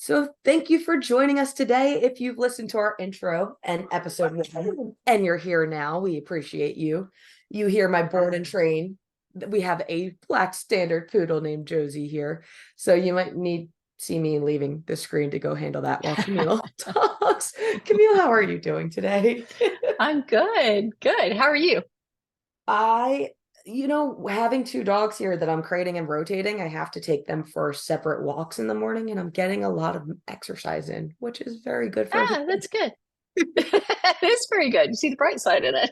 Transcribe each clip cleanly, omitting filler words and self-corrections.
So thank you for joining us today. If you've listened to our intro and episode one and you're here now, we appreciate you. You hear my board and train. We have a black standard poodle named Josie here. So you might need see me leaving the screen to go handle that while Camille talks. Camille, how are you doing today? I'm good. Good. How are you? I, having two dogs here that I'm creating and rotating, I have to take them for separate walks in the morning, and I'm getting a lot of exercise in, which is very good for That's good. It's very good. You see the bright side in it.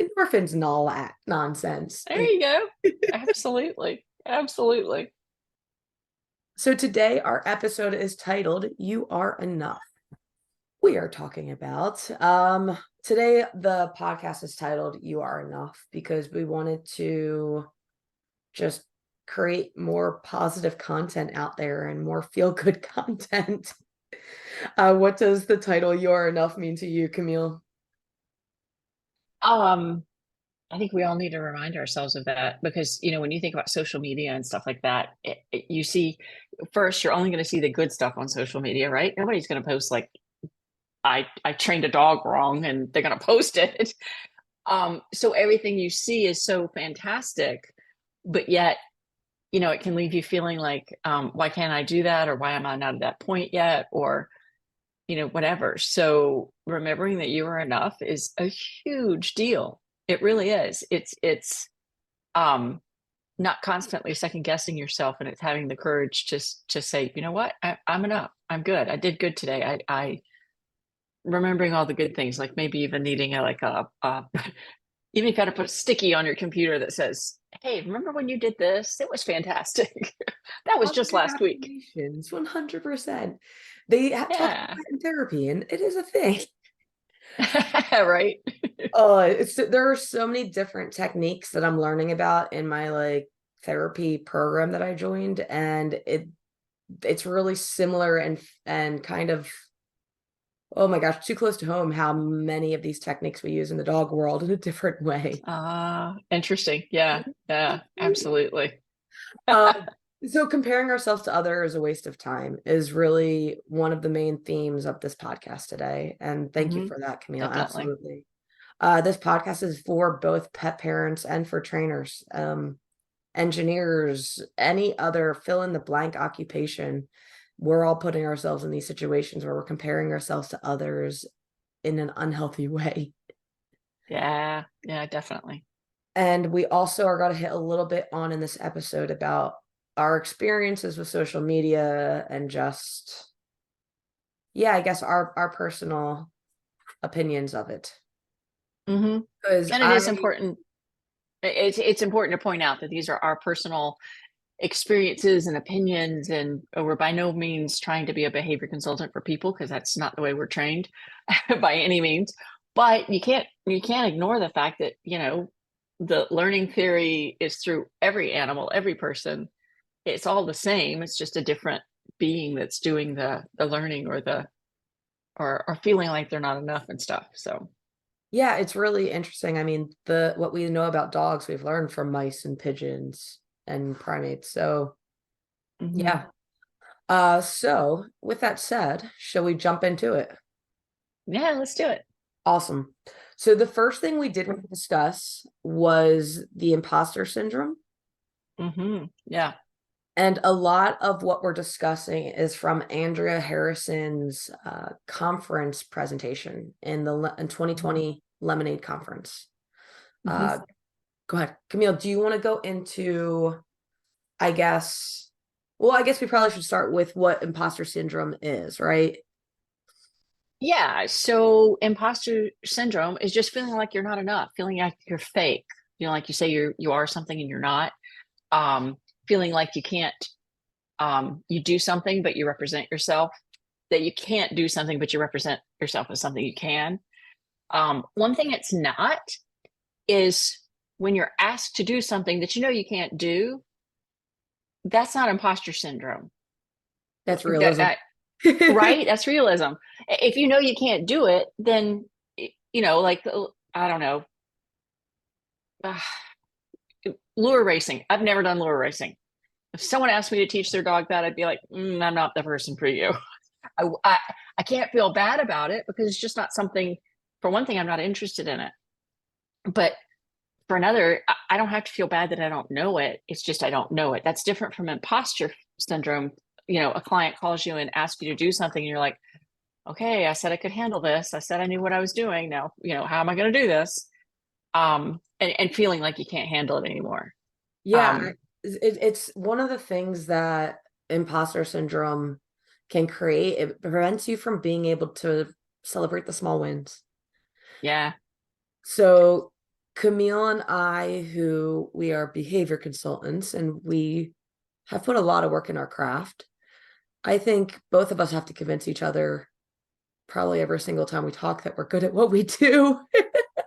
endorphins and all that nonsense. There you go. Absolutely. Absolutely. So today our episode is titled "You Are Enough." We are talking about today the podcast is titled "You Are Enough" because we wanted to just create more positive content out there and more feel-good content. What does the title "You Are Enough" mean to you, Camille? Um, I think we all need to remind ourselves of that because, when you think about social media and stuff like that, you see first, you're only going to see the good stuff on social media, right? Nobody's going to post like, I trained a dog wrong and they're going to post it. So everything you see is so fantastic, but yet it can leave you feeling like, why can't I do that? Or why am I not at that point yet? Or, whatever. So remembering that you are enough is a huge deal. It really is. It's not constantly second guessing yourself, and it's having the courage to say, you know what, I'm enough. I'm good. I did good today. I remembering all the good things, like maybe even needing even if you got to put a sticky on your computer that says, hey, remember when you did this? It was fantastic. That was just last week. Affirmations, 100%. They talk about Yeah. that in therapy, and it is a thing. Right. There are so many different techniques that I'm learning about in my therapy program that I joined, and it's really similar and kind of, oh my gosh, too close to home how many of these techniques we use in the dog world in a different way. Interesting. Yeah. Yeah, absolutely. Um, so comparing ourselves to others is a waste of time is really one of the main themes of this podcast today. And thank you Hmm. for that, Camille. Definitely. Absolutely. This podcast is for both pet parents and for trainers, engineers, any other fill in the blank occupation. We're all putting ourselves in these situations where we're comparing ourselves to others in an unhealthy way. Yeah. Yeah, definitely. And we also are going to hit a little bit on in this episode about our experiences with social media and just, yeah, I guess our personal opinions of it. Hmm. Because And it is important. It's important to point out that these are our personal experiences and opinions, and we're by no means trying to be a behavior consultant for people, because that's not the way we're trained by any means. But you can't ignore the fact that the learning theory is through every animal, every person. It's all the same. It's just a different being that's doing the learning, or the or feeling like they're not enough and stuff. So yeah, it's really interesting. I mean, the what we know about dogs, we've learned from mice and pigeons and primates. So mhm. yeah. So with that said, shall we jump into it? Yeah, let's do it. Awesome. So the first thing we did want to discuss was the imposter syndrome. Yeah. And a lot of what we're discussing is from Andrea Harrison's conference presentation in 2020 Lemonade Conference. Uh, Hmm. Go ahead. Camille, do you want to go into, I guess, well, I guess we probably should start with what imposter syndrome is, right? Yeah, so imposter syndrome is just feeling like you're not enough, feeling like you're fake, like you say you are something and you're not. Feeling like you can't, you do something but you represent yourself, that you can't do something but you represent yourself as something you can. One thing it's not is when you're asked to do something that you can't do, that's not imposter syndrome. That's That, realism. that right? That's realism. If you know you can't do it, then like, I don't know, uh, lure racing. I've never done lure racing. If someone asked me to teach their dog that, I'd be like, I'm not the person for you. I, I I can't feel bad about it because it's just not something. For one thing, I'm not interested in it. But for another, I don't have to feel bad that I don't know it. It's just I don't know it. That's different from imposter syndrome. A client calls you and asks you to do something, and you're like, okay, I said I could handle this. I said I knew what I was doing. Now, how am I going to do this? And feeling like you can't handle it anymore. Yeah, it's one of the things that imposter syndrome can create. It prevents you from being able to celebrate the small wins. Yeah. So Camille and I, who we are behavior consultants and we have put a lot of work in our craft, I think both of us have to convince each other probably every single time we talk that we're good at what we do.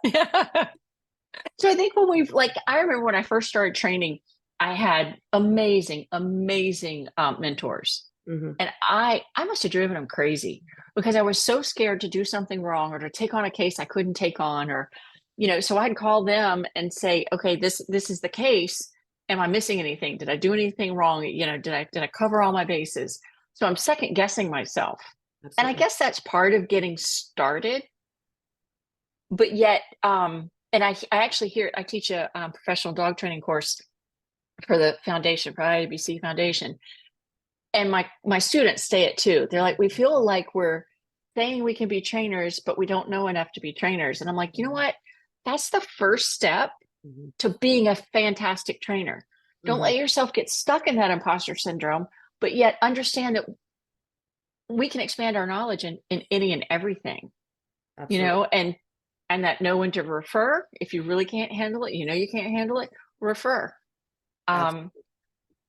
Yeah. So I think when I remember when I first started training, I had amazing, amazing mentors. Mhm. And I must have driven them crazy because I was so scared to do something wrong or to take on a case I couldn't take on, or, so I'd call them and say, okay, this is the case. Am I missing anything? Did I do anything wrong? Did I cover all my bases? So I'm second guessing myself. And I Absolutely. guess that's part of getting started. But yet, and I actually I teach a professional dog training course for the foundation, for IABC Foundation. And my students say it too. They're like, we feel like we're saying we can be trainers, but we don't know enough to be trainers. And I'm like, you know what? That's the first step Mhm. to being a fantastic trainer. Don't Mhm. let yourself get stuck in that imposter syndrome, but yet understand that we can expand our knowledge in any and everything, Absolutely. and that know when to refer. If you really can't handle it, you can't handle it, refer. Um, Absolutely.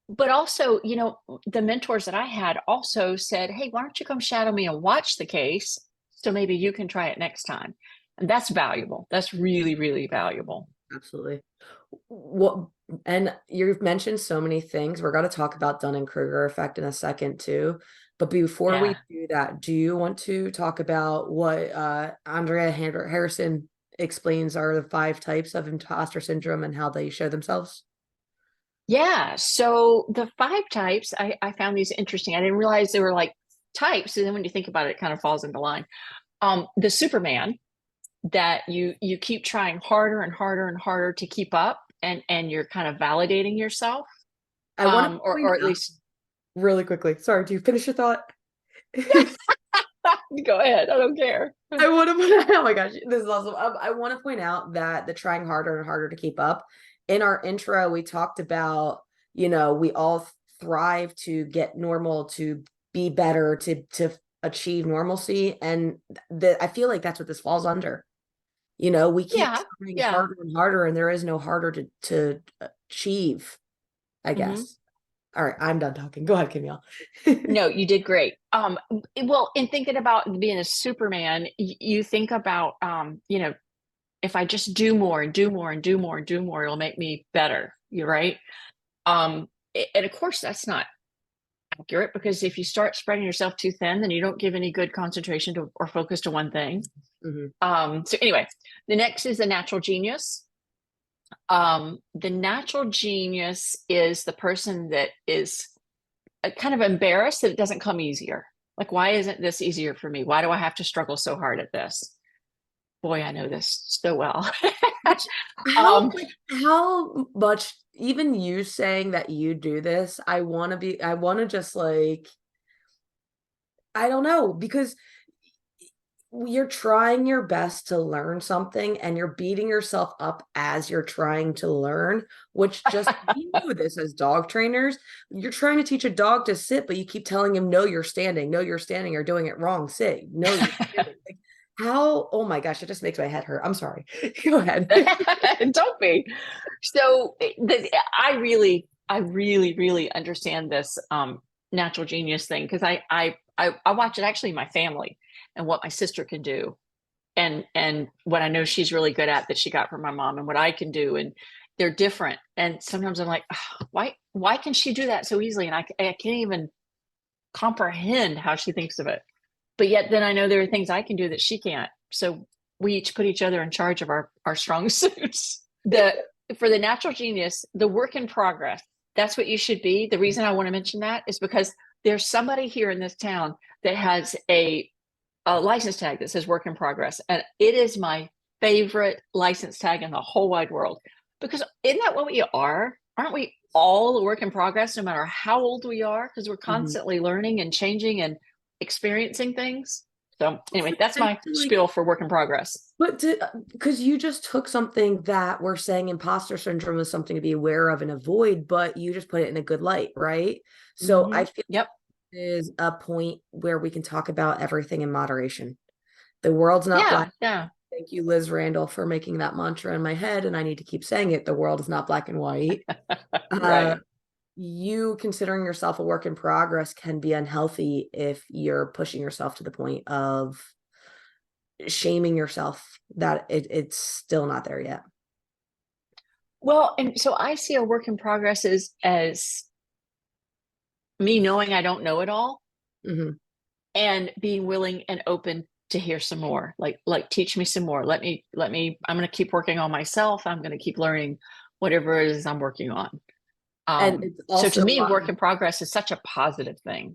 but also, the mentors that I had also said, hey, why don't you come shadow me and watch the case so maybe you can try it next time. And that's valuable. That's really, really valuable. Absolutely. What and you've mentioned so many things. We're going to talk about Dunning-Kruger effect in a second too. But before Yeah. we do that, do you want to talk about what Andrea Harrison explains are the 5 types of imposter syndrome and how they show themselves? Yeah. So the 5 types, I found these interesting. I didn't realize they were like types. And then when you think about it, it kind of falls into line. The Superman, that you keep trying harder and harder and harder to keep up, and you're kind of validating yourself. I want to Or point or at out least really quickly. Sorry, do you finish your thought? go ahead. I don't care. I want to point out, oh my gosh, this is awesome. I want to point out that the trying harder and harder to keep up. In our intro, we talked about, we all thrive to get normal, to be better, to achieve normalcy. And I feel like that's what this falls under. We keep Yeah. trying Yeah. harder and harder, and there is no harder to achieve, I Hmm. guess. All right, I'm done talking. Go ahead, Camille. No, you did great. Well, in thinking about being a Superman, you think about, if I just do more and do more and do more and do more, it'll make me better. You're right. And of course, that's not accurate, because if you start spreading yourself too thin, then you don't give any good concentration to or focus to one thing. Mhm. So anyway, the next is the natural genius. The natural genius is the person that is kind of embarrassed that it doesn't come easier. Like, why isn't this easier for me? Why do I have to struggle so hard at this? Boy, I know this so well. Which how um, like how much even you saying that you do this, I want to just like I don't know because you're trying your best to learn something and you're beating yourself up as you're trying to learn, which just we know this as dog trainers. You're trying to teach a dog to sit, but you keep telling him, no, you're standing, no, you're standing, you're doing it wrong. Sit, no, you're standing. Like, how, oh my gosh, it just makes my head hurt. I'm sorry. Go ahead. don't be. So I really, really understand this natural genius thing, because I watch it actually in my family and what my sister can do, and what I know she's really good at that she got from my mom, and what I can do, and they're different. And sometimes I'm like, oh, why can she do that so easily, and I can't even comprehend how she thinks of it. But yet then I know there are things I can do that she can't. So we each put each other in charge of our strong suits. The For the natural genius, the work in progress. that's what you should be. The reason I want to mention that is because there's somebody here in this town that has a license tag that says work in progress. And it is my favorite license tag in the whole wide world. Because isn't that what we are? Aren't we all a work in progress, no matter how old we are? Because we're Mhm. constantly learning and changing and experiencing things. So anyway, that's I my feel like, spiel for work in progress. but because you just took something that we're saying imposter syndrome is something to be aware of and avoid, but you just put it in a good light, right? So I feel Yep. is a point where we can talk about everything in moderation. The world's not black. Yeah. Yeah. Thank you, Liz Randall, for making that mantra in my head, and I need to keep saying it. The world is not black and white. Uh, Right. you considering yourself a work in progress can be unhealthy if you're pushing yourself to the point of shaming yourself that it's still not there yet. Well, and so I see a work in progress as me knowing I don't know it all Hmm. and being willing and open to hear some more. Like teach me some more. Let me I'm going to keep working on myself. I'm going to keep learning whatever it is I'm working on. And it's So to also me, why work in progress is such a positive thing.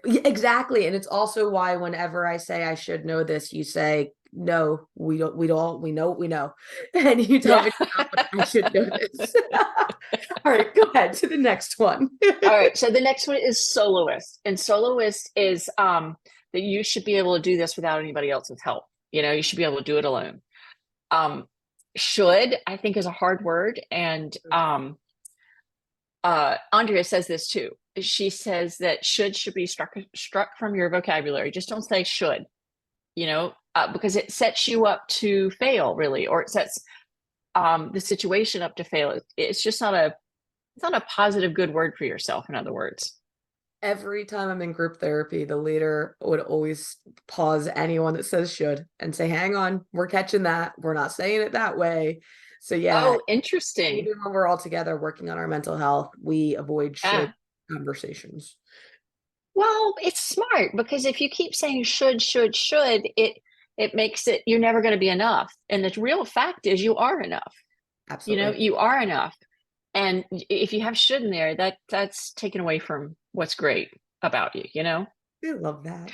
Yeah, exactly. And it's also why whenever I say I should know this, you say, no, we know what we know. And you tell Yeah. me, no, but I should know this. All right, go ahead to the next one. All right. So the next one is soloist. And soloist is that you should be able to do this without anybody else's help. You should be able to do it alone. Um, should, I think, is a hard word. And Andrea says this too. She says that should be struck from your vocabulary. Just don't say should, because it sets you up to fail, really, or it sets the situation up to fail. It's just not a positive, good word for yourself. In other words. Every time I'm in group therapy, the leader would always pause anyone that says should and say, hang on, we're catching that. We're not saying it that way. So, yeah, Oh, interesting. even when we're all together working on our mental health, we avoid should Yeah. conversations. Well, it's smart because if you keep saying should, it makes it you're never going to be enough. And the real fact is you are enough. Absolutely. You are enough. And if you have should in there, that's taken away from what's great about you. I love that.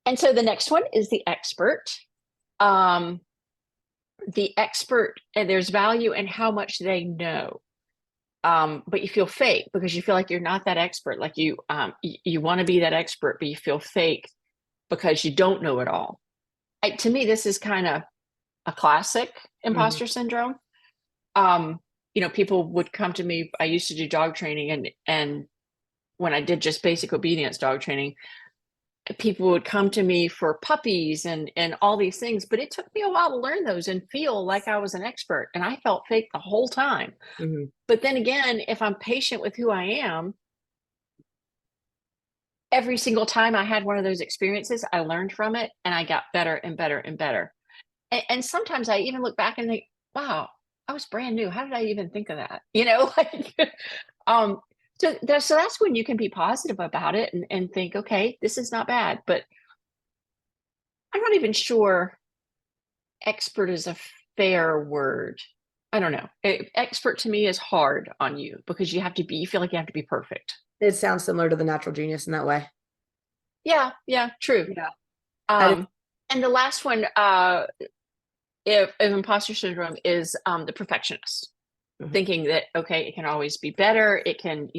And so the next one is the expert. Um, the expert, and there's value in how much they know. But you feel fake because you feel like you're not that expert. Like you want to be that expert, but you feel fake because you don't know it all. To me, this is kind of a classic Mhm. imposter syndrome. People would come to me. I used to do dog training, and when I did just basic obedience dog training, people would come to me for puppies and all these things. But it took me a while to learn those and feel like I was an expert, and I felt fake the whole time. Mhm. But then again, if I'm patient with who I am, every single time I had one of those experiences, I learned from it and I got better and better and better. And sometimes I even look back and think, wow, I was brand new. How did I even think of that? Like, um, so that's when you can be positive about it and think, okay, this is not bad. But I'm not even sure expert is a fair word. I don't know. Expert to me is hard on you because you feel like you have to be perfect. It sounds similar to the natural genius in that way. Yeah, yeah, true. Yeah. I just, Um, and the last one, if imposter syndrome is the perfectionist, mhm. thinking that okay, it can always be better. It can,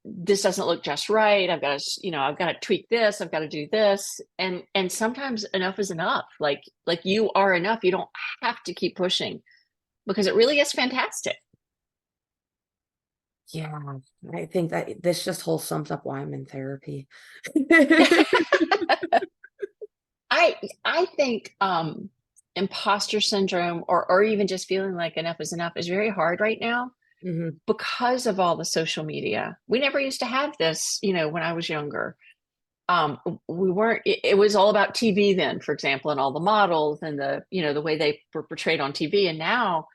this doesn't look just right. I've got to tweak this. I've got to do this, and sometimes enough is enough. Like you are enough. You don't have to keep pushing because it really is fantastic. Yeah, I think that this just whole sums up why I'm in therapy. I think imposter syndrome or even just feeling like enough is enough is very hard right now Mhm. because of all the social media. We never used to have this, when I was younger. We weren't, it was all about TV then, for example, and all the models and the way they were portrayed on TV. And now,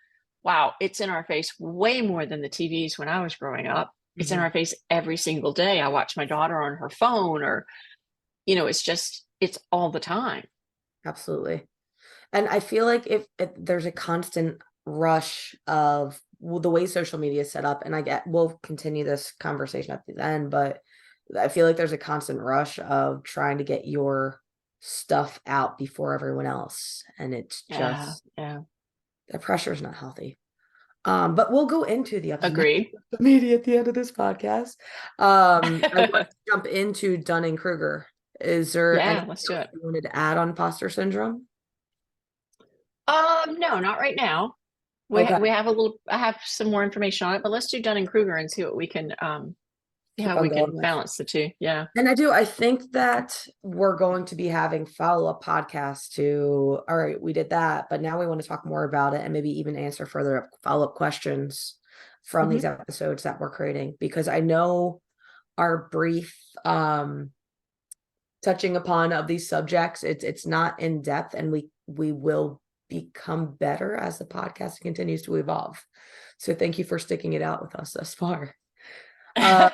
wow, it's in our face way more than the TVs when I was growing up. It's in Mhm. our face every single day. I watch my daughter on her phone it's all the time. Absolutely. And I feel like if there's a constant rush of the way social media is set up, and we'll continue this conversation at the end, but I feel like there's a constant rush of trying to get your stuff out before everyone else, and it's Yeah, just yeah. the pressure is not healthy. But we'll go into the ups and downs Agreed. of the media at the end of this podcast. I want to jump into Dunning-Kruger. Is there Yeah, anything let's do else it. you wanted to add on imposter syndrome? No, not right now. Okay, We have a little. I have some more information on it, but let's do Dunning Kruger and see what we can see keep how on we going can with. balance the two. Yeah. And I think that we're going to be having follow-up podcasts to, all right, we did that, but now we want to talk more about it and maybe even answer further follow-up questions from these Hmm. episodes that we're creating, because I know our brief touching upon of these subjects, it's not in depth, and we will become better as the podcast continues to evolve. So thank you for sticking it out with us thus far. Uh,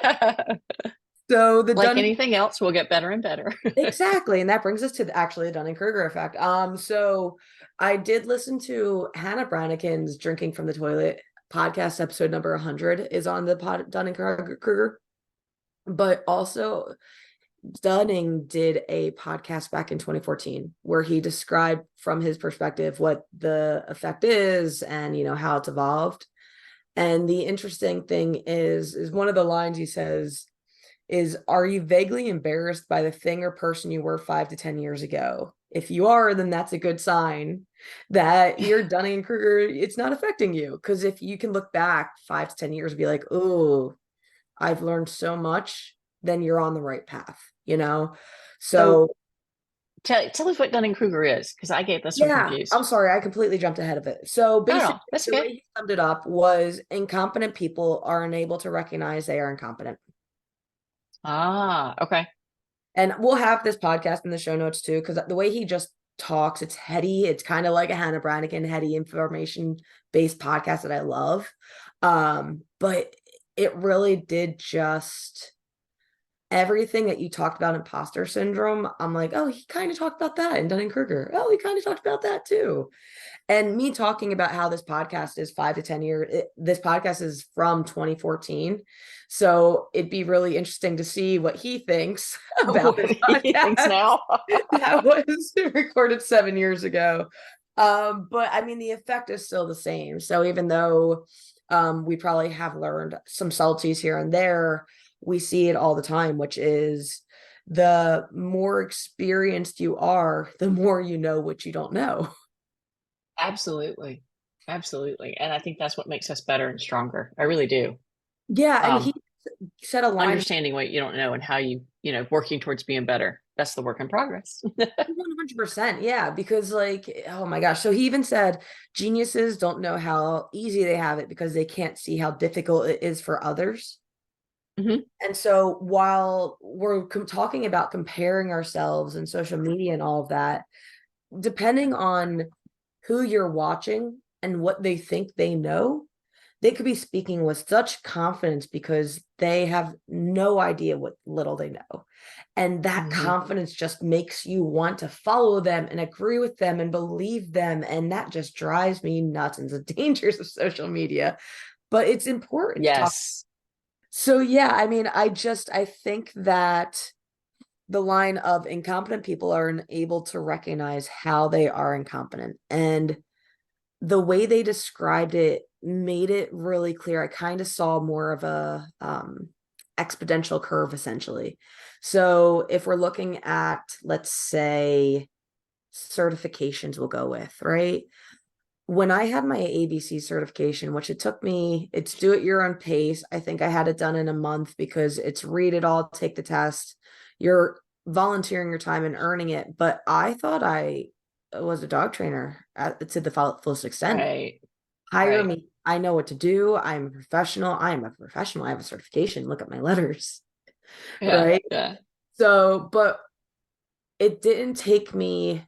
so the Like Dunning anything else, we'll get better and better. exactly, and that brings us to actually the Dunning-Kruger effect. So I did listen to Hannah Brannigan's "Drinking from the Toilet" podcast. Episode number 100 is on the Dunning-Kruger, but also Dunning did a podcast back in 2014 where he described from his perspective what the effect is and how it's evolved. And the interesting thing is one of the lines he says is, "Are you vaguely embarrassed by the thing or person you were 5 to 10 years ago? If you are, then that's a good sign that you're Dunning-Kruger, it's not affecting you. Because if you can look back 5 to 10 years and be like, oh, I've learned so much, then you're on the right path, you know?" So So tell us what Dunning Kruger is, because I get this one yeah, I'm confused. sorry, I completely jumped ahead of it. So No, no, basically, that's the okay. way he summed it up was incompetent people are unable to recognize they are incompetent. Ah, okay. And we'll have this podcast in the show notes too, because the way he just talks, it's heady. It's kind of like a Hannah Brannigan heady information based podcast that I love. But it really did just everything that you talked about imposter syndrome. I'm like, oh, he kind of talked about that in Dunning-Kruger. Oh, he kind of talked about that too. And me talking about how this podcast is 5 to 10 years, this podcast is from 2014. So it'd be really interesting to see what he thinks about What this do he thinks podcast now? that was recorded 7 years ago. But I mean, the effect is still the same. So even though we probably have learned some subtleties here and there, we see it all the time, which is the more experienced you are, the more you know what you don't know. Absolutely. Absolutely. And I think that's what makes us better and stronger. I really do. Yeah, and he Um, said a line Understanding what you don't know and how working towards being better. That's the work in progress. 100%. Yeah, because like, oh my gosh. So he even said geniuses don't know how easy they have it because they can't see how difficult it is for others. Hmm. And so while we're talking about comparing ourselves and social media and all of that, depending on who you're watching and what they think they know, they could be speaking with such confidence because they have no idea what little they know. And that Hmm. confidence just makes you want to follow them and agree with them and believe them. And that just drives me nuts, and the dangers of social media. But it's important to talk. Yes. So yeah, I mean, I think that the line of incompetent people are unable to recognize how they are incompetent. And the way they described it made it really clear. I kind of saw more of a exponential curve essentially. So if we're looking at, let's say, certifications, we'll go with, right? When I had my ABC certification, which it took me, it's do at your own pace. I think I had it done in a month because it's read it all, take the test. You're volunteering your time and earning it. But I thought I was a dog trainer to the fullest extent. Right. Hire Right. me. I know what to do. I'm a professional. I am a professional. I have a certification. Look at my letters. Yeah. Right. Yeah. So, but it didn't take me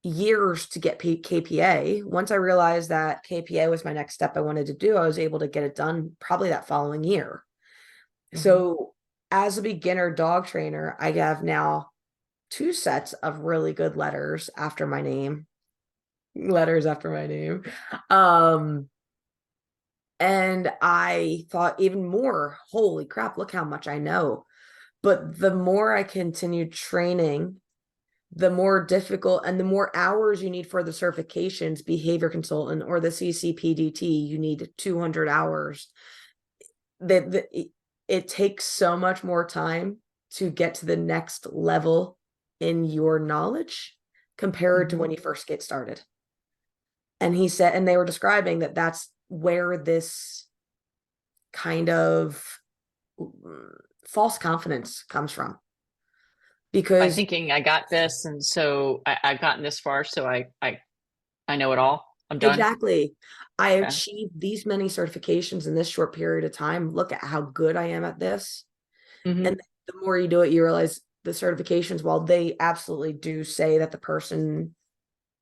years to get KPA. Once I realized that KPA was my next step I wanted to do, I was able to get it done probably that following year. Hmm. So, as a beginner dog trainer, I have now two sets of really good letters after my name. Letters after my name. Um, And I thought even more, holy crap, look how much I know. But the more I continued training, the more difficult and the more hours you need for the certifications, behavior consultant or the CCPDT, you need 200 hours. That it takes so much more time to get to the next level in your knowledge compared to when you first get started. And he said, and they were describing that that's where this kind of false confidence comes from. By Because thinking I got this, and so I've gotten this far, so I know it all. I'm done. exactly, I Yeah. achieved these many certifications in this short period of time. Look at how good I am at this. Hmm. And the more you do it, you realize the certifications, while they absolutely do say that the person,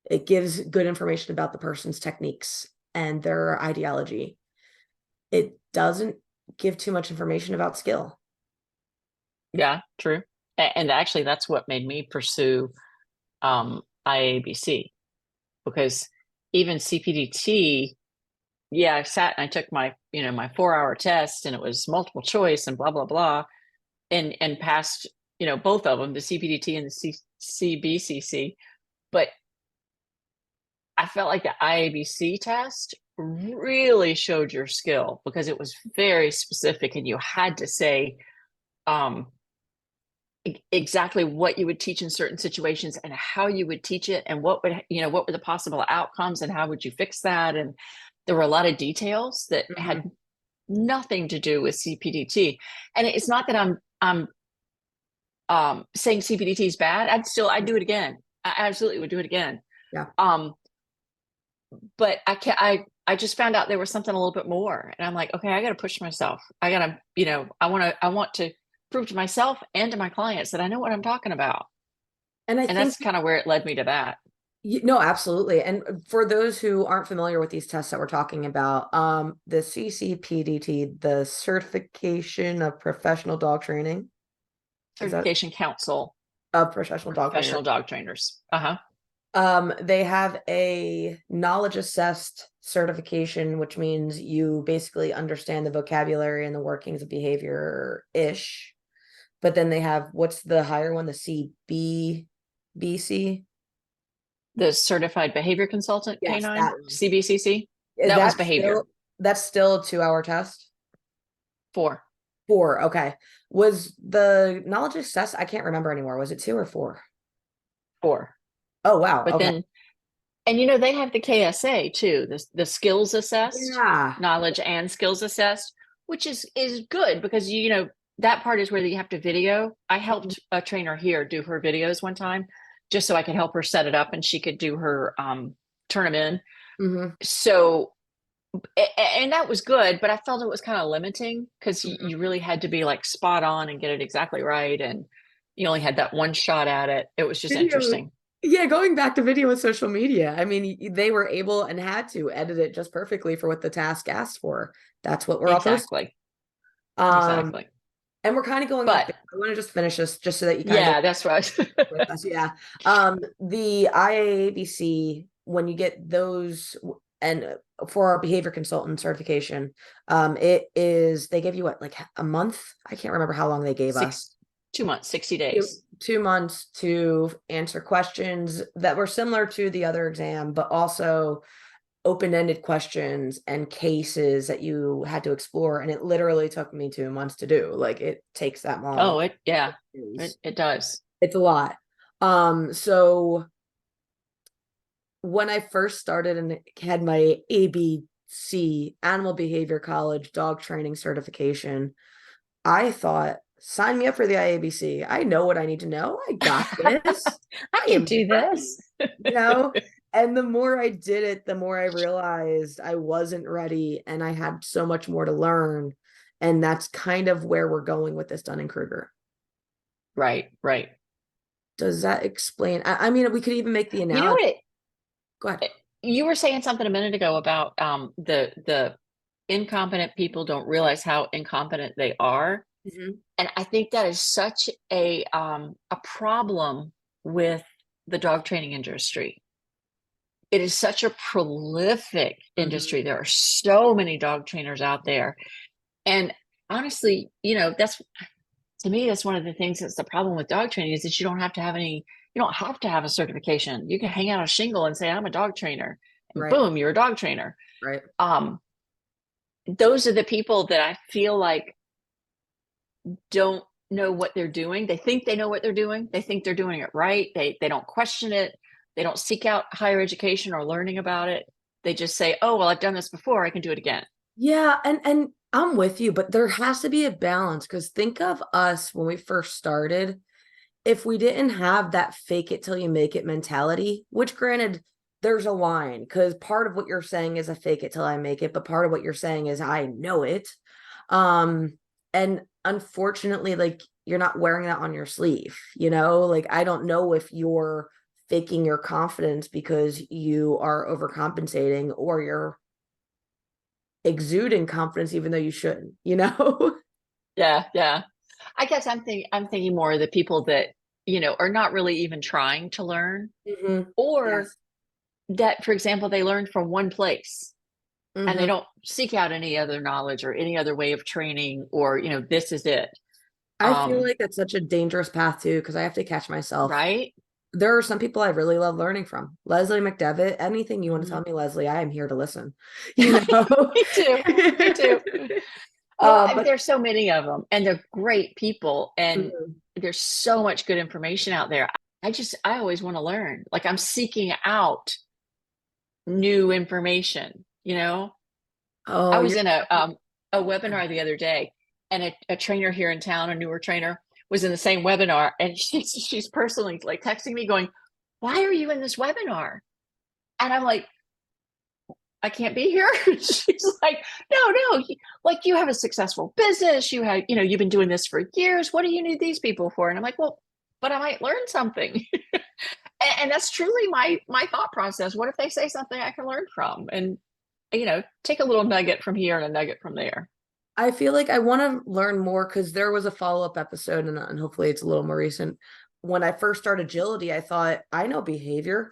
it gives good information about the person's techniques and their ideology, it doesn't give too much information about skill. Yeah, true. And actually, that's what made me pursue IABC, because even CPDT, yeah, I sat and I took my, my 4 hour test, and it was multiple choice and blah, blah, blah, and passed, both of them, the CPDT and the CBCC. But I felt like the IABC test really showed your skill because it was very specific, and you had to say um, exactly what you would teach in certain situations and how you would teach it, and what were the possible outcomes and how would you fix that. And there were a lot of details that Mhm. had nothing to do with CPDT. And it's not that I'm saying CPDT is bad. I'd do it again. I absolutely would do it again. Yeah. Um, but I just found out there was something a little bit more, and I'm like, okay, I got to push myself. I got to, I want to prove to myself and to my clients that I know what I'm talking about. And I And think, that's kind of where it led me to that. no, absolutely. And for those who aren't familiar with these tests that we're talking about, the CCPDT, the Certification of Professional Dog Training, is that Certification Council, of Professional Dog Trainer? professional dog trainers. Uh-huh. They have a knowledge assessed certification, which means you basically understand the vocabulary and the workings of behavior ish. But then they have, what's the higher one? The CBBC? The Certified Behavior Consultant Yes, Canine, that one. CBCC. Is That was that behavior. still, that's still a 2 hour test? 4. 4. Okay. Was the knowledge assessed? I can't remember anymore. Was it 2 or 4? 4. Oh, wow. But Okay. then, and they have the KSA too, the skills assessed, Yeah. knowledge and skills assessed, which is good because that part is where you have to video. I helped a trainer here do her videos one time, just so I could help her set it up and she could do her turn them in. Mm-hmm. So, and that was good, but I felt it was kind of limiting because you really had to be like spot on and get it exactly right, and you only had that one shot at it. It was just Video. interesting. Yeah, going back to video with social media. I mean, they were able and had to edit it just perfectly for what the task asked for. That's what we're all posting. Exactly. Um, Exactly. and we're kind of going off. But I want to just finish this just so that you kind of yeah, that's right. with us. Yeah. The IABC, when you get those and for our behavior consultant certification, it is, they give you what, like a month? I can't remember how long they gave us. 2 months, 60 two, days. 2 months to answer questions that were similar to the other exam, but also open-ended questions and cases that you had to explore. And it literally took me 2 months to do. Like, it takes that long. Oh, yeah, it does. It's a lot. So when I first started and had my ABC, Animal Behavior College dog training certification, I thought, sign me up for the IABC. I know what I need to know. I got this. I I can am do ready, this. you know? And the more I did it, the more I realized I wasn't ready and I had so much more to learn. And that's kind of where we're going with this Dunning-Kruger. Right, right. Does that explain? I mean, we could even make the You know analogy. what? Go ahead. You were saying something a minute ago about the incompetent people don't realize how incompetent they are, Mhm. and I think that is such a problem with the dog training industry. it is such a prolific Mhm. industry. There are so many dog trainers out there. And honestly, that's to me, that's one of the things that's the problem with dog training is that you don't have to have a certification. You can hang out a shingle and say, I'm a dog trainer, and Right, boom, you're a dog trainer. right. Um, those are the people that I feel like don't know what they're doing. They think they know what they're doing. They think they're doing it right. They don't question it. They don't seek out higher education or learning about it. They just say, "Oh, well, I've done this before. I can do it again." Yeah, and I'm with you, but there has to be a balance because think of us when we first started. If we didn't have that fake it till you make it mentality, which granted, there's a line because part of what you're saying is a fake it till I make it, but part of what you're saying is I know it. And unfortunately, like you're not wearing that on your sleeve, like I don't know if you're faking your confidence because you are overcompensating or you're exuding confidence even though you shouldn't. Yeah, yeah. I guess I'm thinking more of the people that, are not really even trying to learn, Hmm. or Yes. that, for example, they learn from one place and they Hmm. don't seek out any other knowledge or any other way of training, or, this is it. I feel like that's such a dangerous path too, because I have to catch myself. Right? There are some people I really love learning from. Leslie McDevitt, anything you want to tell Mhm. me, Leslie, I am here to listen. You know? Me too. Me too. Well, But there's so many of them, and they're great people, and mhm. there's so much good information out there. I always want to learn. Like I'm seeking out new information, I Oh, was you're in a webinar the other day, and a trainer here in town, a newer trainer, was in the same webinar, and she's personally like texting me going, "Why are you in this webinar?" And I'm like, I can't be here. She's like, no, like you have a successful business. You've been doing this for years. What do you need these people for? And I'm like, well, but I might learn something. And that's truly my thought process. What if they say something I can learn from? And, take a little nugget from here and a nugget from there. I feel like I want to learn more because there was a follow-up episode, and hopefully it's a little more recent. When I first started agility, I thought, I know behavior.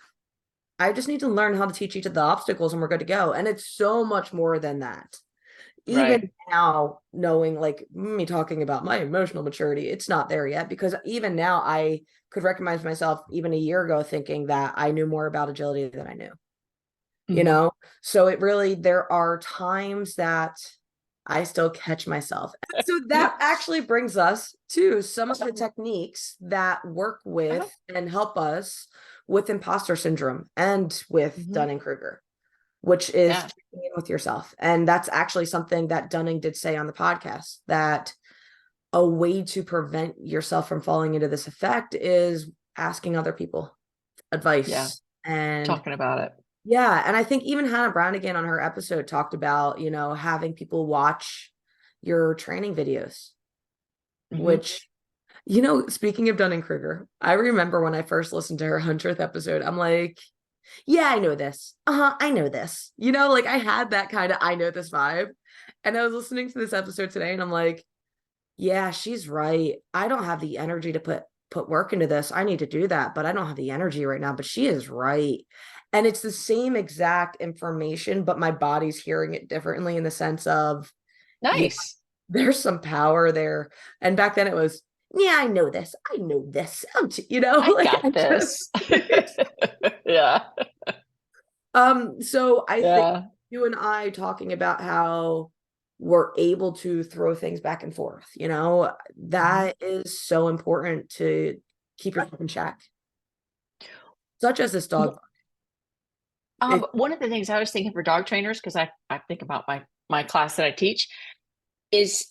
I just need to learn how to teach each of the obstacles and we're good to go. And it's so much more than that. Right. Even now, knowing like me talking about my emotional maturity, it's not there yet because even now I could recognize myself even a year ago thinking that I knew more about agility than I knew, you Hmm. know? So there are times that I still catch myself. So that actually brings us to some of the techniques that work Uh-huh. with and help us with imposter syndrome and with Hmm. Dunning-Kruger, which is Yeah. checking in with yourself. And that's actually something that Dunning did say on the podcast, that a way to prevent yourself from falling into this effect is asking other people Yeah. advice. And Talking about it. yeah, and I think even Hannah Brown again on her episode talked about, having people watch your training videos, Hmm. which, speaking of Dunning-Kruger, I remember when I first listened to her 100th episode, I'm like, yeah, I know this. I know this. Like I had that kind of I know this vibe. And I was listening to this episode today and I'm like, yeah, she's right. I don't have the energy to put work into this. I need to do that, but I don't have the energy right now, but she is right. And it's the same exact information, but my body's hearing it differently in the sense of, yeah, Nice. there's some power there. And back then it was, yeah, I know this. I know this. I Like got I this. just Yeah. So I think Yeah. you and I talking about how we're able to throw things back and forth, Mhm. that is so important to keep yourself in check, such as this dog. It, One of the things I was thinking for dog trainers, because I think about my class that I teach, is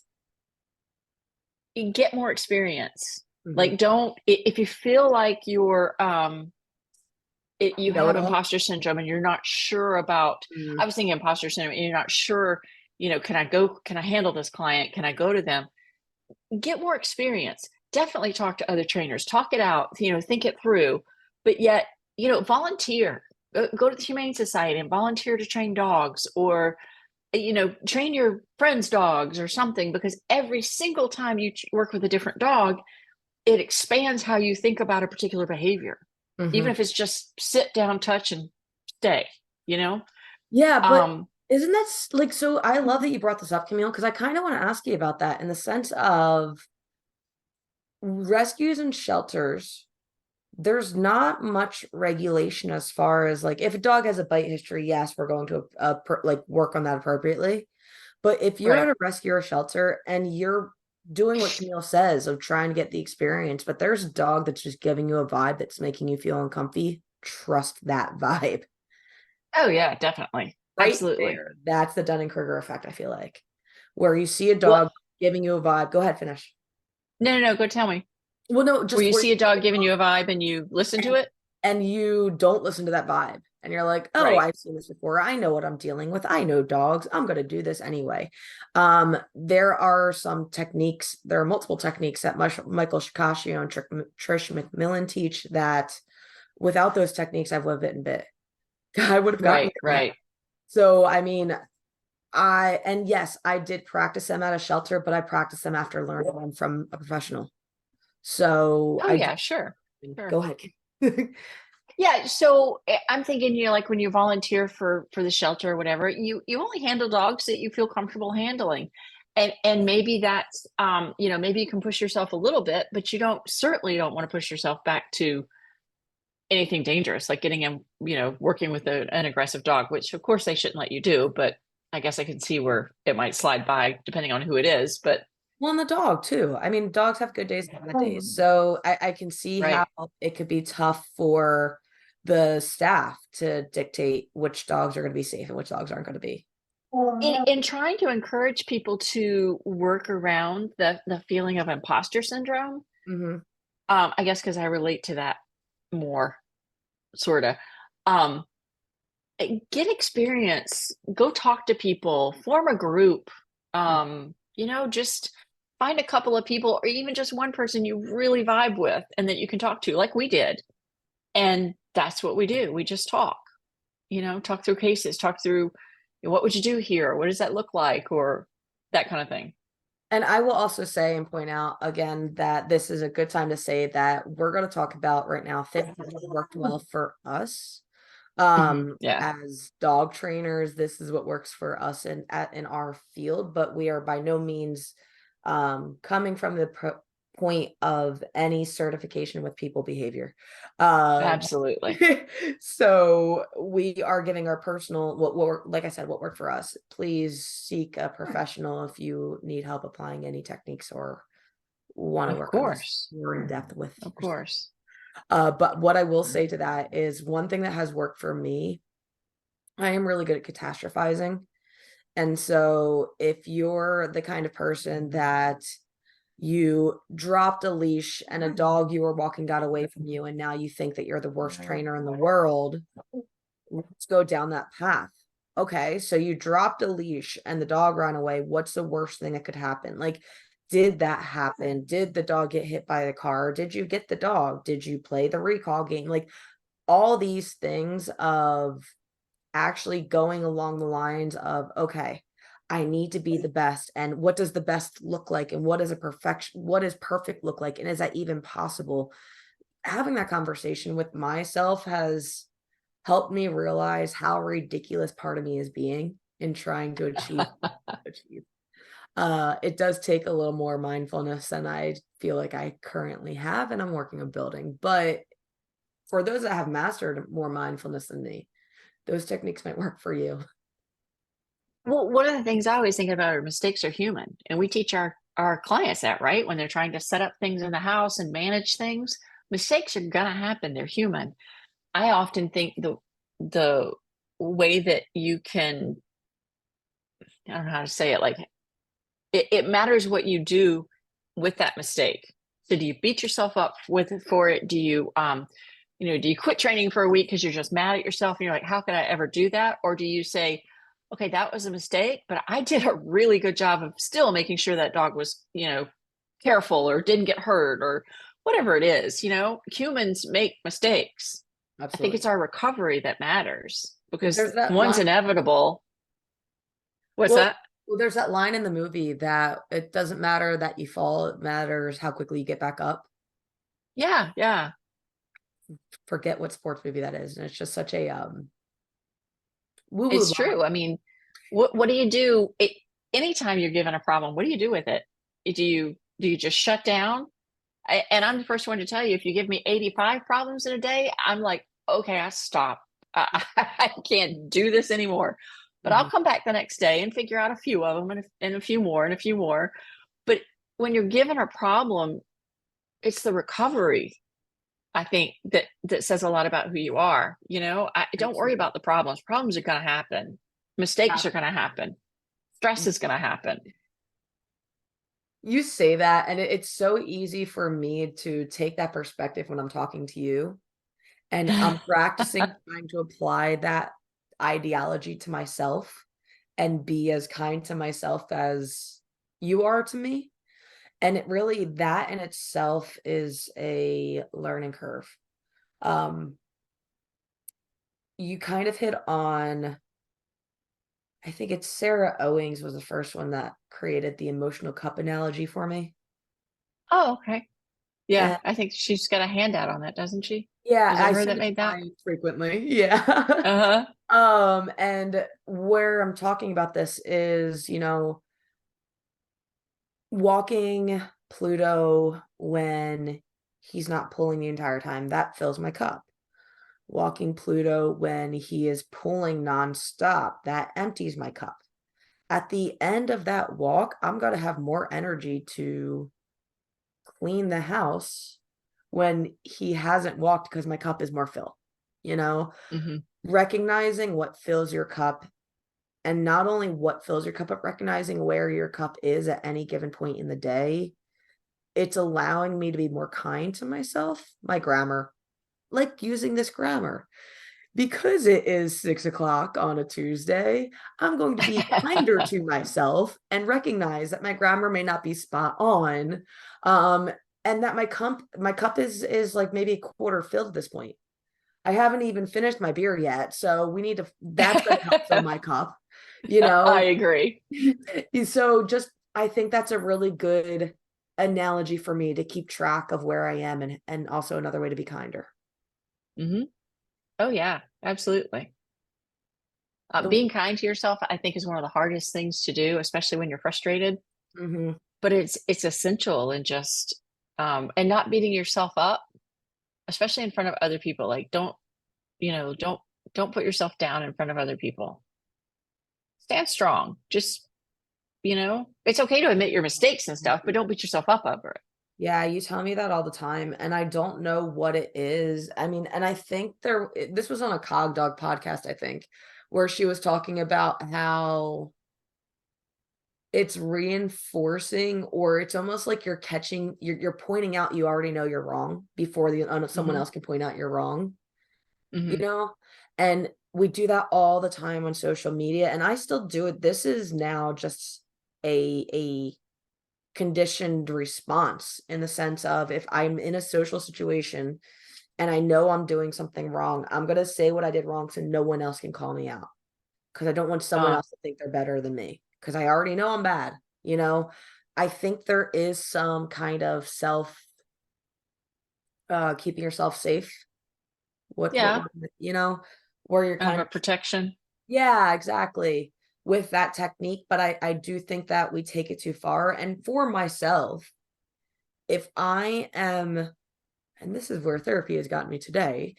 you get more experience. mhm. Like, don't if you feel like you Know have it all. imposter syndrome and you're not sure about. I Mm, was thinking imposter syndrome, and you're not sure. Can I go? Can I handle this client? Can I go to them? Get more experience. Definitely talk to other trainers. Talk it out. Think it through. But yet, volunteer. Go to the Humane Society and volunteer to train dogs, or train your friends' dogs or something. Because every single time you work with a different dog, it expands how you think about a particular behavior. Even mhm. if it's just sit down, touch, and stay, you know? Yeah, but Um, isn't that like, so I love that you brought this up, Camille, because I kind of want to ask you about that in the sense of rescues and shelters. There's not much regulation as far as like if a dog has a bite history, yes, we're going to like work on that appropriately. But if you're at right. a rescue or shelter and you're doing what Camille says of trying to get the experience, but there's a dog that's just giving you a vibe that's making you feel uncomfy, trust that vibe. Oh yeah, definitely. Right Absolutely. there. That's the Dunning-Kruger effect, I feel like. Where you see a Well, dog giving you a vibe. Go ahead, finish. no, go tell me. Well, no, Where just you where see a dog giving you a vibe and you listen to and it? and you don't listen to that vibe and you're like, oh, Right. I've seen this before, I know what I'm dealing with, I know dogs, I'm going to do this anyway. There are some techniques, there are multiple techniques that Michael Shikashio and Trish McMillan teach that without those techniques I would have bitten bit. I would have gotten Right, it back. right. So I mean, and yes, I did practice them at a shelter, but I practiced them after learning them from a professional. So Oh I yeah, sure. Sure. go ahead. Yeah, so I'm thinking, like when you volunteer for the shelter or whatever, you only handle dogs that you feel comfortable handling. And maybe that's maybe you can push yourself a little bit, but you don't certainly don't want to push yourself back to anything dangerous, like getting in, working with an aggressive dog, which of course they shouldn't let you do, but I guess I can see where it might slide by depending on who it is. But Well, and the dog too. I mean, dogs have good days and bad days. So I can see how right. it could be tough for the staff to dictate which dogs are going to be safe and which dogs aren't going to be. In trying to encourage people to work around the feeling of imposter syndrome, Hmm. I guess because I relate to that more, sort of. Um, get experience, go talk to people, form a group. Just find a couple of people, or even just one person you really vibe with, and that you can talk to, like we did. And that's what we do. We just talk. Talk through cases, talk through what would you do here? What does that look like? Or that kind of thing. And I will also say and point out again that this is a good time to say that we're going to talk about right now things that worked well for us. Yeah, As dog trainers, this is what works for us in our field, but we are by no means coming from the point of any certification with people behavior. Um, absolutely. so we are giving our personal like I said, what worked for us. Please seek a professional if you need help applying any techniques or want to Of work on this course. more in depth with Of yourself. course. But what I will say to that is one thing that has worked for me, I am really good at catastrophizing. And so if you're the kind of person that you dropped a leash and a dog you were walking got away from you, and now you think that you're the worst trainer in the world, let's go down that path. Okay, so you dropped a leash and the dog ran away. What's the worst thing that could happen? Like, did that happen? Did the dog get hit by the car? Did you get the dog? Did you play the recall game? Like, all these things of actually going along the lines of, okay, I need to be the best. And what does the best look like? And what does perfect look like? And is that even possible? Having that conversation with myself has helped me realize how ridiculous part of me is being in trying to achieve. It does take a little more mindfulness than I feel like I currently have, and I'm working on building. But for those that have mastered more mindfulness than me, those techniques might work for you. Well, one of the things I always think about are mistakes are human, and we teach our clients that, right? When they're trying to set up things in the house and manage things, mistakes are gonna happen. They're human. I often think the way that you can, I don't know how to say it, like it matters what you do with that mistake. So do you beat yourself up for it? Do you do you quit training for a week because you're just mad at yourself and you're like, how could I ever do that? Or do you say, okay, that was a mistake, but I did a really good job of still making sure that dog was, careful or didn't get hurt or whatever it is, humans make mistakes. I think it's Absolutely. our recovery that matters because There's that one's line. inevitable. What's Well, that? there's that line in the movie that it doesn't matter that you fall, it matters how quickly you get back up. Yeah, yeah. Forget what sports movie that is. And it's just such a woo woo It's line. true. I mean, what do you do? Anytime you're given a problem, what do you do with it? Do you just shut down? And I'm the first one to tell you, if you give me 85 problems in a day, I'm like, okay, I stop. I can't do this anymore. But I'll Mhm. come back the next day and figure out a few of them and a few more and a few more. But when you're given a problem, it's the recovery, I think, that says a lot about who you are. I don't worry Absolutely. about the problems. Problems are going to happen. Mistakes Yeah. are going to happen. Stress is going to happen. You say that, and it's so easy for me to take that perspective when I'm talking to you. And I'm practicing trying to apply that ideology to myself and be as kind to myself as you are to me. And it really, that in itself is a learning curve. Um, you kind of hit on, I think it's Sarah Owings was the first one that created the emotional cup analogy for me. Oh, okay. Yeah, And I think she's got a handout on that, doesn't she? yeah, Was it I her send that it to made that? clients frequently. Yeah. Uh-huh. And where I'm talking about this is, walking Pluto when he's not pulling the entire time, that fills my cup. Walking Pluto when he is pulling nonstop, that empties my cup. At the end of that walk, I'm gonna have more energy to clean the house when he hasn't walked because my cup is more full, you know? Hmm. Recognizing what fills your cup, and not only what fills your cup, but recognizing where your cup is at any given point in the day. It's allowing me to be more kind to myself. My grammar, like using this grammar. Because it is 6 o'clock on a Tuesday, I'm going to be kinder to myself and recognize that my grammar may not be spot on. Um, and that my cup is like maybe a quarter filled at this point. I haven't even finished my beer yet, so we need to that's gonna help fill my cup, you I know? agree. So just I think that's a really good analogy for me to keep track of where I am, and also another way to be kinder. Hmm. Oh, yeah, absolutely. The Being kind to yourself, I think, is one of the hardest things to do, especially when you're frustrated. Mhm. But it's essential, and just and not beating yourself up, especially in front of other people. Like, don't put yourself down in front of other people. Stand strong. Just, it's okay to admit your mistakes and stuff, but don't beat yourself up over it. Yeah, you tell me that all the time, and I don't know what it is. I mean, and I think this was on a Cog Dog podcast, I think, where she was talking about how it's reinforcing, or it's almost like you're pointing out you already know you're wrong before someone Hmm. else can point out you're wrong, you Hmm. know? And we do that all the time on social media, and I still do it. This is now just a conditioned response, in the sense of, if I'm in a social situation and I know I'm doing something wrong, I'm gonna say what I did wrong so no one else can call me out, because I don't want someone Uh, else to think they're better than me, because I already know I'm bad, you know? I think there is some kind of keeping yourself safe. What yeah, word, where you're kind kind of a of, protection. yeah, exactly, with that technique, but I do think that we take it too far, and for myself, if I am, and this is where therapy has gotten me today,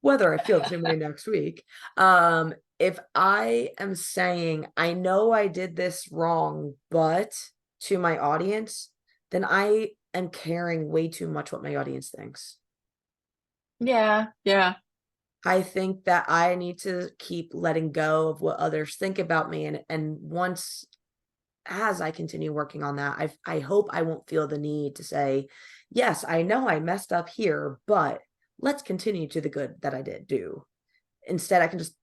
whether I feel the same way next week. If I am saying, I know I did this wrong, but to my audience, then I am caring way too much what my audience thinks. Yeah, yeah. I think that I need to keep letting go of what others think about me. And once, as I continue working on that, I hope I won't feel the need to say, yes, I know I messed up here, but let's continue to the good that I did do. Instead, I can just,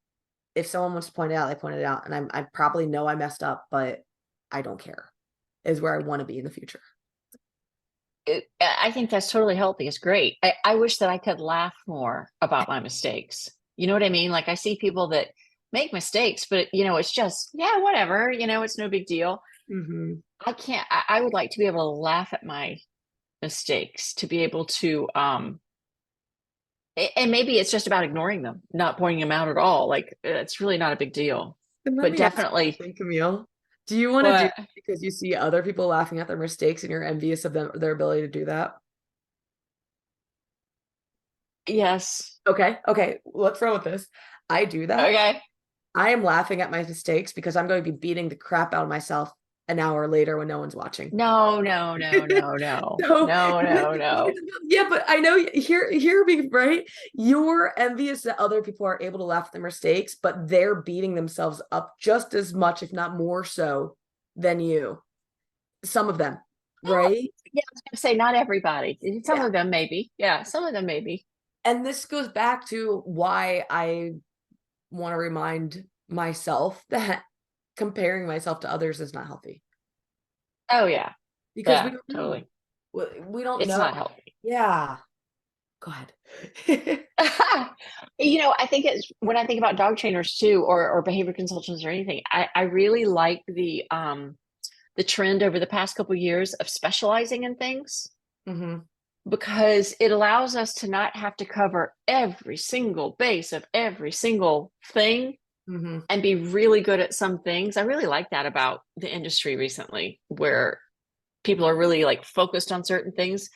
if someone wants to point it out, they point it out, and I probably know I messed up, but I don't care, is where I wanna be in the future. I think that's totally healthy. It's great. I wish that I could laugh more about my mistakes. You know what I mean? Like, I see people that make mistakes, but it's just, yeah, whatever, it's no big deal. Mhm. I can't, I would like to be able to laugh at my mistakes, to be able to And maybe it's just about ignoring them, not pointing them out at all. Like it's really not a big deal. And let But me ask you definitely, something, Camille. Do you want to do but that because you see other people laughing at their mistakes and you're envious of them, their ability to do that? yes. Okay, okay, let's roll with this. I do that. Okay. I am laughing at my mistakes because I'm going to be beating the crap out of myself an hour later when no one's watching. No, no, no, no, no, So no, no, no. yeah, but I know hear me right. You're envious that other people are able to laugh at their mistakes, but they're beating themselves up just as much, if not more so, than you. Some of them, Well, right? yeah, I was gonna say not everybody. Some Yeah. of them maybe. Yeah, some of them maybe. And this goes back to why I want to remind myself that comparing myself to others is not healthy Oh yeah. because we Yeah, don't know. totally. We don't It's know. not healthy. Yeah. Go ahead. I think it's when I think about dog trainers too, or behavior consultants or anything, I really like the trend over the past couple of years of specializing in things Hmm. because it allows us to not have to cover every single base of every single thing Hmm. and be really good at some things. I really like that about the industry recently, where people are really like focused on certain things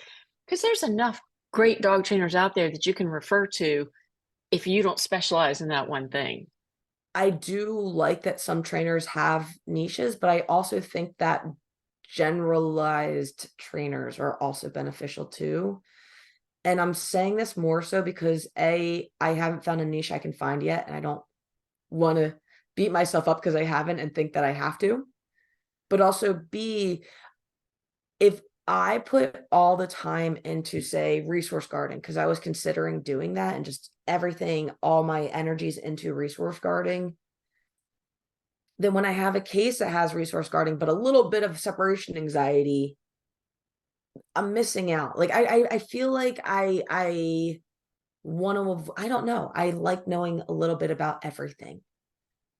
because there's enough great dog trainers out there that you can refer to if you don't specialize in that one thing. I do like that some trainers have niches, but I also think that generalized trainers are also beneficial too. And I'm saying this more so because A, I haven't found a niche I can find yet, and I don't want to beat myself up because I haven't and think that I have to. But also B, if I put all the time into, say, resource guarding, because I was considering doing that and just everything, all my energies into resource guarding, then when I have a case that has resource guarding, but a little bit of separation anxiety, I'm missing out. Like I feel like I want to, I don't know. I like knowing a little bit about everything.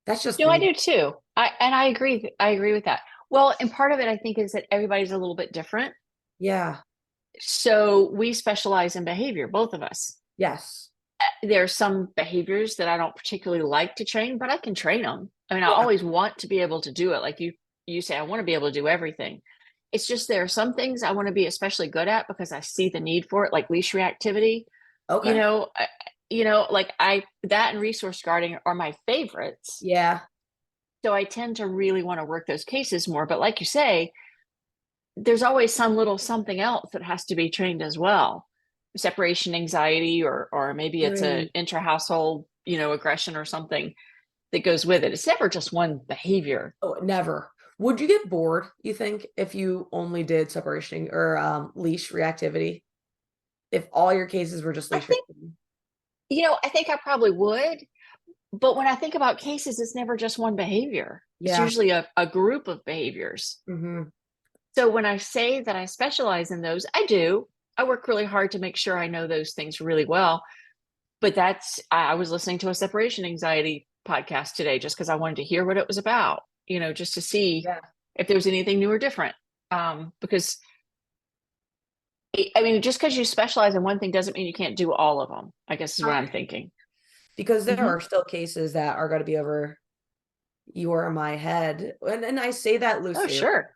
That's just I me. do too. I agree. I agree with that. Well, and part of it I think is that everybody's a little bit different. Yeah. So we specialize in behavior, both of us. Yes. There are some behaviors that I don't particularly like to train, but I can train them. I mean, I Yeah. always want to be able to do it. Like you say, I want to be able to do everything. It's just there are some things I want to be especially good at because I see the need for it, like leash reactivity. You Okay. know, like I that and resource guarding are my favorites. Yeah. So I tend to really want to work those cases more. But like you say, there's always some little something else that has to be trained as well. Separation anxiety, or maybe it's a Right. intra-household, aggression or something that goes with it. It's never just one behavior. Oh, never. Would you get bored, you think, if you only did separation or leash reactivity? If all your cases were just I leash think, reactivity? I think I probably would. But when I think about cases, it's never just one behavior. It's Yeah. usually a group of behaviors. Hmm. So when I say that I specialize in those, I do. I work really hard to make sure I know those things really well. But I was listening to a separation anxiety podcast today just because I wanted to hear what it was about, just to see Yeah. if there was anything new or different. Because I mean, just because you specialize in one thing doesn't mean you can't do all of them, I guess is what I'm thinking. Because there Hmm. are still cases that are going to be over your or my head. And I say that Oh, loosely, right? sure.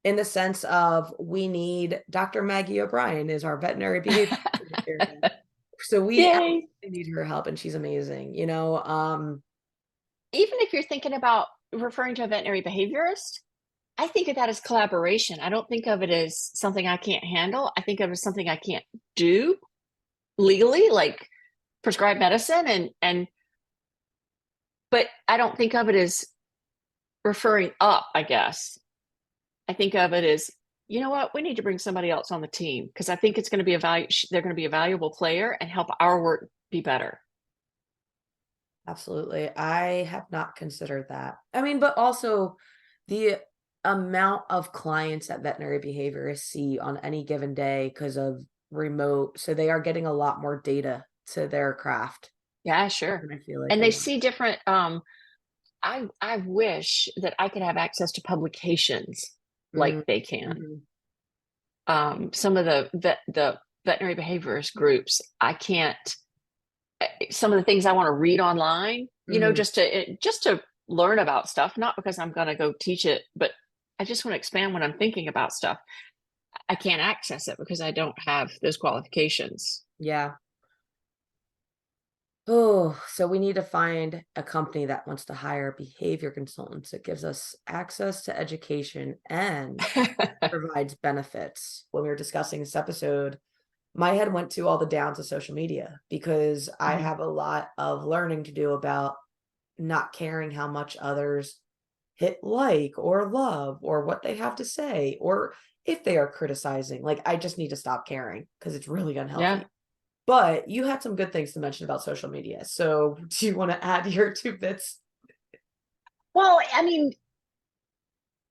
In the sense of we need Dr. Maggie O'Brien is our veterinary behavior therapist. So we Yay. absolutely need her help and she's amazing, you know. Even if you're thinking about referring to a veterinary behaviorist, I think of that as collaboration. I don't think of it as something I can't handle. I think of it as something I can't do legally, like prescribe medicine but I don't think of it as referring up, I guess. I think of it as, you know what, we need to bring somebody else on the team because I think it's going to be they're going to be a valuable player and help our work be better. Absolutely. I have not considered that. I mean, but also the amount of clients that veterinary behaviorists see on any given day because of remote. So they are getting a lot more data to their craft. Yeah, sure. And I feel like And they they want. see different I wish that I could have access to publications like Mm, they can. mhm. Some of the veterinary behaviorist groups, I can't. some of the things I want to read online, Mhm. just to learn about stuff, not because I'm going to go teach it, but I just want to expand when I'm thinking about stuff. I can't access it because I don't have those qualifications. Yeah. Oh, so we need to find a company that wants to hire behavior consultants that gives us access to education and provides benefits. When we were discussing this episode, my head went to all the downs of social media because I Mhm. have a lot of learning to do about not caring how much others hit like or love or what they have to say or if they are criticizing. Like, I just need to stop caring because it's really Yeah. unhealthy. But you had some good things to mention about social media. So do you want to add your 2 bits? Well, I mean,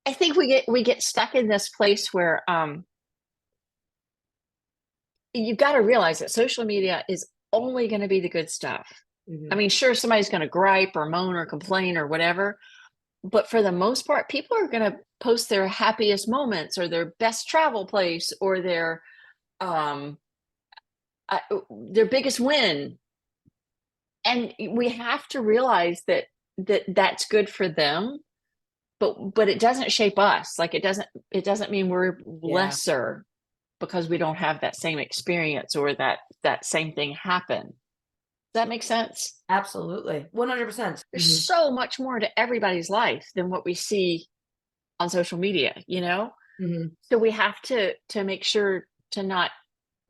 I think we get stuck in this place where you got to realize that social media is only going to be the good stuff. I Mhm. mean, sure, somebody's going to gripe or moan or complain or whatever, but for the most part, people are going to post their happiest moments or their best travel place or um their biggest win. And we have to realize that that's good for them, but it doesn't shape us. Like it doesn't mean we're Yeah, lesser because we don't have that same experience or that same thing happen. Does that make sense? absolutely. 100%. There's so much more to everybody's life than what we see on social media. Mhm. So we have to make sure to not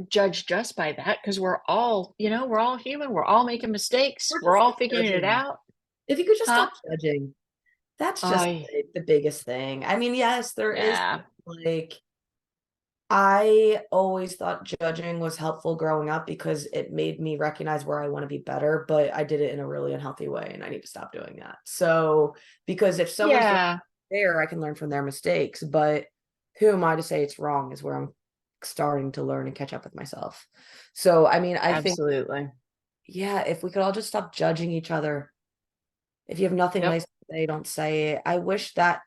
judge just by that because we're all human, we're all making mistakes, Or we're just all stop figuring it judging. out. If you could just Huh? stop judging, that's just I the biggest thing. I mean, yes, there is Yeah. like I always thought judging was helpful growing up because it made me recognize where I want to be better, but I did it in a really unhealthy way and I need to stop doing that. So, because if someone's doing Yeah, it there, I can learn from their mistakes, but who am I to say it's wrong is where I'm starting to learn and catch up with myself. So, I mean, I think, absolutely. yeah, if we could all just stop judging each other. If you have nothing Yep. nice to say, don't say it. I wish that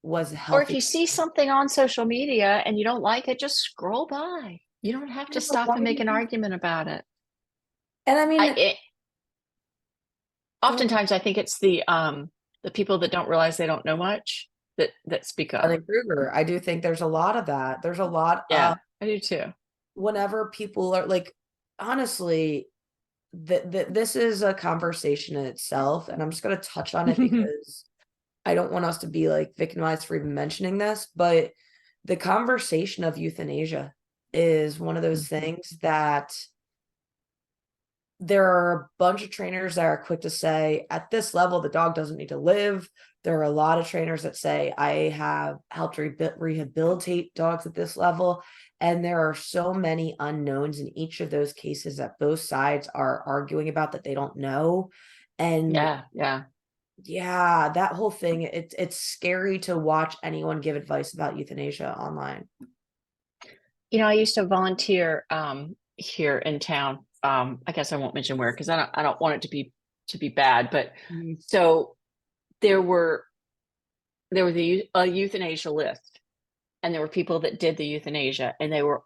was Or if healthy. you see something on social media and you don't like it, just scroll by. You don't have to Yeah, but stop why and do make an you argument about it. and I I mean, it, go ahead. Oftentimes I think it's the people that don't realize they don't know much that speak up. Kruger. I do think there's a lot of that. There's a lot of Yeah, I do too. whenever people are like, honestly, this is a conversation in itself, and I'm just gonna touch on it because I don't want us to be like victimized for even mentioning this, but the conversation of euthanasia is one of those Mhm. things that there are a bunch of trainers that are quick to say, at this level, the dog doesn't need to live. There are a lot of trainers that say, I have helped rehabilitate dogs at this level. And there are so many unknowns in each of those cases that both sides are arguing about that they don't know. And Yeah, yeah. yeah, that whole thing, it's scary to watch anyone give advice about euthanasia online. I used to volunteer here in town. I guess I won't mention where because I don't want it to be bad, but Mhm, so there were there was a euthanasia list, and there were people that did the euthanasia, and they were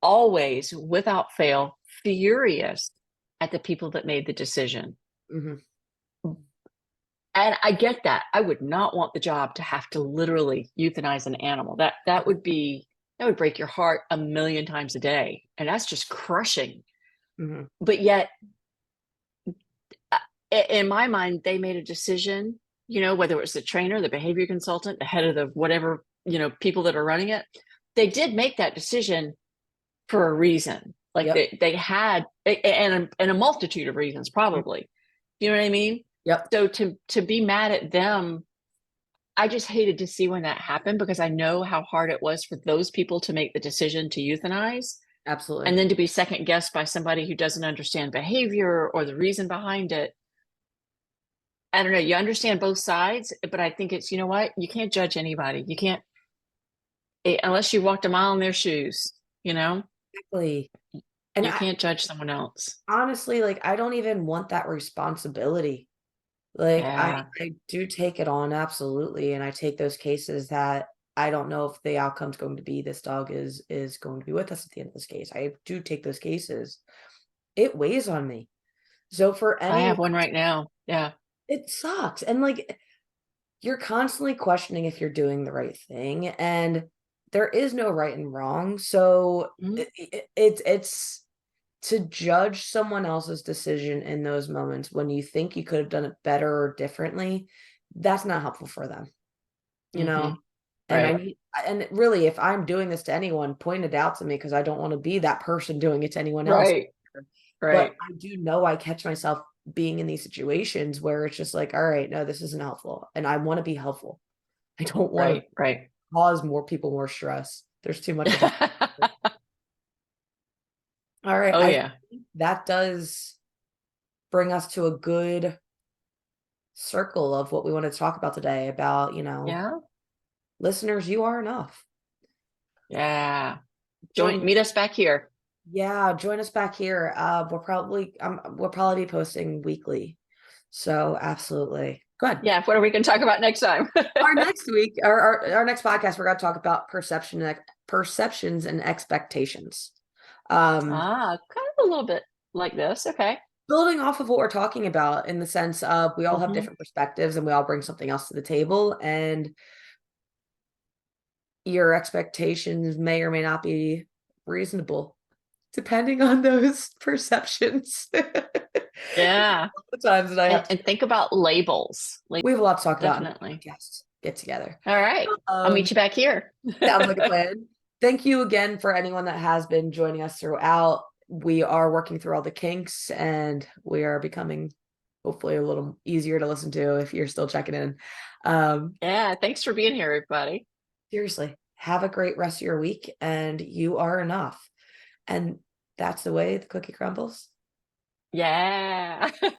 always, without fail, furious at the people that made the decision. mhm, And I get that. I would not want the job to have to literally euthanize an animal. That would break your heart a million times a day, and that's just crushing. mhm. But yet, uh, in my mind, they made a decision. Whether it was the trainer, the behavior consultant, the head of the whatever people that are running it, they did make that decision for a reason. Like Yep. they had and a multitude of reasons, Mhm. probably. You know what I mean? Yep. So to be mad at them, I just hated to see when that happened because I know how hard it was for those people to make the decision to euthanize Absolutely. and then to be second guessed by somebody who doesn't understand behavior or the reason behind it. I don't know. You understand both sides, but I think it's, you know what? You can't judge anybody. You can't, unless you walked a mile in their shoes, you know? Exactly. And You can't judge someone else. honestly, like, I don't even want that responsibility. Like, Yeah. I do take it on, absolutely, and I take those cases that I don't know if the outcome's going to be this dog is going to be with us at the end of this case. I do take those cases. It weighs on me. So for I anyone, have one right now. Yeah. it sucks. And like you're constantly questioning if you're doing the right thing, and there is no right and wrong. So Mhm. it's to judge someone else's decision in those moments when you think you could have done it better or differently, that's not helpful for them, you know? Mhm. And I Right. need, and really, if I'm doing this to anyone, point it out to me because I don't want to be that person doing it to anyone else. Right. But Right. I do know I catch myself being in these situations where it's just like, all right, no, this isn't helpful. And I want to be helpful. I don't want to Right. Right. cause more people more stress. There's too much of that. All right. Oh I yeah. think that does bring us to a good circle of what we want to talk about today about, Yeah. listeners, you are enough. Yeah. Join, Meet us back here. yeah, join us back here. We'll probably be posting weekly. So absolutely. Good. Yeah. What are we going to talk about next time? Our next week, our next podcast, we're going to talk about perceptions and expectations. Um, Kind of a little bit like this. Okay. building off of what we're talking about in the sense of we all have Hmm. different perspectives and we all bring something else to the table, and your expectations may or may not be reasonable depending on those perceptions. Yeah. The times that I have to, And think about labels. Like, we have a lot to talk about in the definitely. podcast. Get together. All right. I'll Um, meet you back here. sounds like a plan. Thank you again for anyone that has been joining us throughout. We are working through all the kinks and we are becoming hopefully a little easier to listen to if you're still checking in. Um, Yeah. Thanks for being here, everybody. seriously, have a great rest of your week and you are enough. And that's the way the cookie crumbles. Yeah.